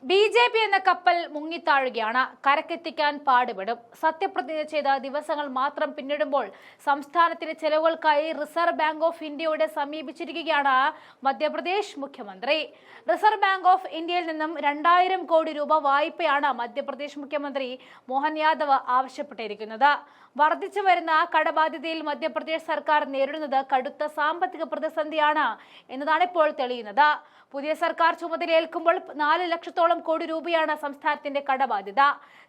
BJP. എന്ന കപ്പൽ മുങ്ങിത്താഴുകയാണ്. കരക്കെത്തിക്കാൻ പാടുപെടും. സത്യപ്രതിജ്ഞ ചെയ്ത ദിവസങ്ങൾ മാത്രം പിന്നിടുമ്പോൾ സംസ്ഥാനത്തിന്റെ ചെലവുകൾക്കായി റിസർവ് ബാങ്ക് ഓഫ് ഇന്ത്യയോട് സമീപിച്ചിരിക്കുകയാണ് മധ്യപ്രദേശ് മുഖ്യമന്ത്രി. റിസർവ് ബാങ്ക് ഓഫ് ഇന്ത്യയിൽ നിന്നും 2000 കോടി രൂപ വായ്പയാണ് മധ്യപ്രദേശ് മുഖ്യമന്ത്രി മോഹൻ യാദവ് ആവശ്യപ്പെട്ടിരിക്കുന്നത്. വർദ്ധിച്ചു വരുന്ന കടബാധ്യതയിൽ മധ്യപ്രദേശ് സർക്കാർ നേരിടുന്നത് കടുത്ത സാമ്പത്തിക പ്രതിസന്ധിയാണ് എന്നതാണ് ഇപ്പോൾ തെളിയുന്നത്. പുതിയ സർക്കാർ ചുമതലയേൽക്കുമ്പോൾ 4 ലക്ഷത്തോളം കോടി രൂപയാണ് സംസ്ഥാനത്തിന്റെ കടബാധ്യത.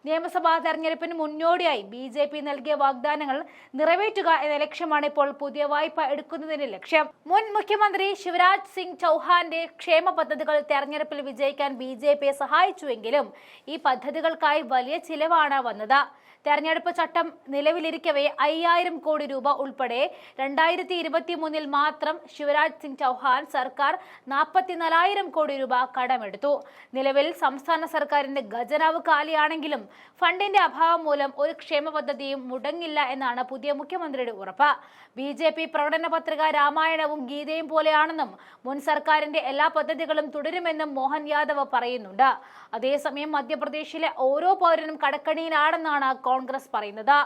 നിയമസഭാ തെരഞ്ഞെടുപ്പിന് മുന്നോടിയായി ബി.ജെ.പി. നൽകിയ വാഗ്ദാനങ്ങൾ നിറവേറ്റുക എന്ന ലക്ഷ്യമാണ് ഇപ്പോൾ പുതിയ വായ്പ എടുക്കുന്നതിന്റെ ലക്ഷ്യം. മുൻ മുഖ്യമന്ത്രി ശിവരാജ് സിംഗ് ചൌഹാന്റെ ക്ഷേമ പദ്ധതികൾ തെരഞ്ഞെടുപ്പിൽ വിജയിക്കാൻ ബി.ജെ.പിയെ സഹായിച്ചുവെങ്കിലും ഈ പദ്ധതികൾക്കായി വലിയ ചിലവാണ് വന്നത്. തെരഞ്ഞെടുപ്പ് ചട്ടം നിലവിലിരിക്കവേ 5000 കോടി രൂപ ഉൾപ്പെടെ 2023 മാത്രം ശിവരാജ് സിംഗ് ചൌഹാൻ സർക്കാർ 44,000 കോടി രൂപ കടമെടുത്തു. നിലവിൽ സംസ്ഥാന സർക്കാരിന്റെ ഖജനാവ് കാലിയാണെങ്കിലും ഫണ്ടിന്റെ അഭാവം മൂലം ഒരു ക്ഷേമ പദ്ധതിയും മുടങ്ങില്ല എന്നാണ് പുതിയ മുഖ്യമന്ത്രിയുടെ ഉറപ്പ്. ബി.ജെ.പി. പ്രകടന പത്രിക രാമായണവും ഗീതയും പോലെയാണെന്നും മുൻ സർക്കാരിന്റെ എല്ലാ പദ്ധതികളും തുടരുമെന്നും മോഹൻ യാദവ് പറയുന്നുണ്ട്. അതേസമയം മധ്യപ്രദേശിലെ ഓരോ പൗരനും കടക്കണിയിലാണെന്നാണ് കോൺഗ്രസ് പറയുന്നത്.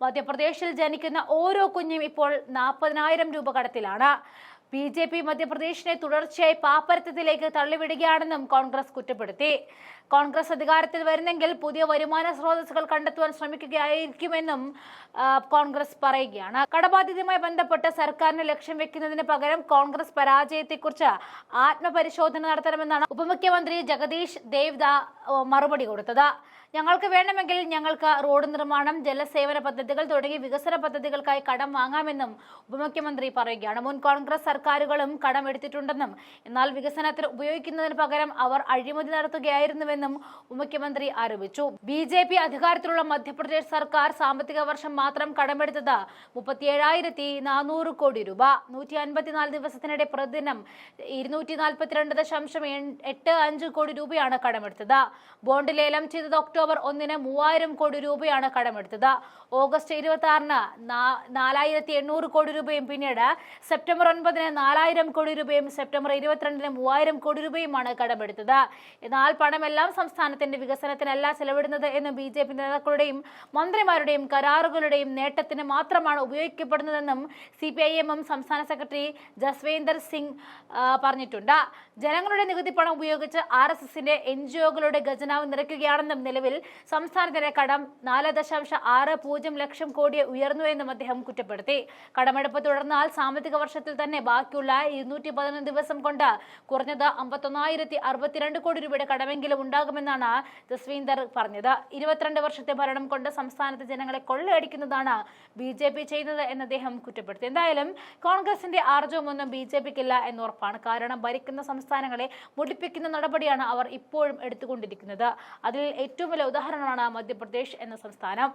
മധ്യപ്രദേശിൽ ജനിക്കുന്ന ഓരോ കുഞ്ഞും ഇപ്പോൾ 40,000 രൂപ കടത്തിലാണ്. ബി.ജെ.പി. മധ്യപ്രദേശിനെ തുടർച്ചയായി പാപ്പരത്തത്തിലേക്ക് തള്ളിവിടുകയാണെന്നും കോൺഗ്രസ് കുറ്റപ്പെടുത്തി. കോൺഗ്രസ് അധികാരത്തിൽ വരുന്നെങ്കിൽ പുതിയ വരുമാന സ്രോതസ്സുകൾ കണ്ടെത്തുവാൻ ശ്രമിക്കുകയായിരിക്കുമെന്നും കോൺഗ്രസ് പറയുകയാണ്. കടബാധ്യതയുമായി ബന്ധപ്പെട്ട് സർക്കാരിന് ലക്ഷ്യം വെക്കുന്നതിന് പകരം കോൺഗ്രസ് പരാജയത്തെക്കുറിച്ച് ആത്മപരിശോധന നടത്തണമെന്നാണ് ഉപമുഖ്യമന്ത്രി ജഗദീഷ് ദേവ്ദ മറുപടി കൊടുത്തത്. ഞങ്ങൾക്ക് വേണമെങ്കിൽ ഞങ്ങൾക്ക് റോഡ് നിർമ്മാണം, ജലസേവന പദ്ധതികൾ തുടങ്ങിയ വികസന പദ്ധതികൾക്കായി കടം വാങ്ങാമെന്നും ഉപമുഖ്യമന്ത്രി പറയുകയാണ്. മുൻ കോൺഗ്രസ് സർക്കാരുകളും കടം എടുത്തിട്ടുണ്ടെന്നും എന്നാൽ വികസനത്തിന് ഉപയോഗിക്കുന്നതിന് പകരം അവർ അഴിമതി നടത്തുകയായിരുന്നുവെന്നും ഉപമുഖ്യമന്ത്രി ആരോപിച്ചു. ബി.ജെ.പി. അധികാരത്തിലുള്ള മധ്യപ്രദേശ് സർക്കാർ സാമ്പത്തിക വർഷം മാത്രം കടമെടുത്തത് 37,400 കോടി രൂപ. 154 ദിവസത്തിനിടെ പ്രതിദിനം 242.85 കോടി രൂപയാണ് കടമെടുത്തത്. ബോണ്ട് ലേലം ചെയ്തത് ഒക്ടോബർ 1-ന് 3000 കോടി രൂപയാണ് കടമെടുത്തത്. ഓഗസ്റ്റ് 26-ന് 4,800 കോടി രൂപയും പിന്നീട് സെപ്റ്റംബർ 9-ന് 4,000 കോടി രൂപയും സെപ്റ്റംബർ 22-ന് 3,000 കോടി രൂപയുമാണ് കടമെടുത്തത്. എന്നാൽ പണമെല്ലാം സംസ്ഥാനത്തിന്റെ വികസനത്തിനല്ല ചെലവിടുന്നത് എന്ന് ബി.ജെ.പി. നേതാക്കളുടെയും മന്ത്രിമാരുടെയും കരാറുകളുടെയും നേട്ടത്തിന് മാത്രമാണ് ഉപയോഗിക്കപ്പെടുന്നതെന്നും CPIM സംസ്ഥാന സെക്രട്ടറി ജസ്വേന്ദർ സിംഗ് പറഞ്ഞിട്ടുണ്ട്. ജനങ്ങളുടെ നികുതി പണം ഉപയോഗിച്ച് RSSന്റെ NGOകളുടെ ഖജനാവ് നിറയ്ക്കുകയാണെന്നും നിലവിൽ സംസ്ഥാനത്തിന്റെ കടം 4.60 ലക്ഷം കോടി ഉയർന്നുവെന്നും അദ്ദേഹം കുറ്റപ്പെടുത്തി. കടമെടുപ്പ് തുടർന്നാൽ സാമ്പത്തിക വർഷത്തിൽ തന്നെ ബാക്കിയുള്ള 211 ദിവസം കൊണ്ട് കുറഞ്ഞത് 51,062 കോടി രൂപയുടെ കടമെങ്കിലും ഉണ്ടാകുമെന്നാണ് ജസ്വീന്ദർ പറഞ്ഞത്. 22 വർഷത്തെ ഭരണം കൊണ്ട് സംസ്ഥാനത്തെ ജനങ്ങളെ കൊള്ളയടിക്കുന്നതാണ് ബി.ജെ.പി. ചെയ്യുന്നത് എന്ന് അദ്ദേഹം കുറ്റപ്പെടുത്തി. എന്തായാലും കോൺഗ്രസിന്റെ ആർജവമൊന്നും ബി.ജെ.പിക്കില്ല എന്നുറപ്പാണ്. കാരണം ഭരിക്കുന്ന സംസ്ഥാനങ്ങളെ മുടിപ്പിക്കുന്ന നടപടിയാണ് അവർ ഇപ്പോഴും എടുത്തുകൊണ്ടിരിക്കുന്നത്. അതിൽ ഏറ്റവും വലിയ ഉദാഹരണമാണ് മധ്യപ്രദേശ് എന്ന സംസ്ഥാനം.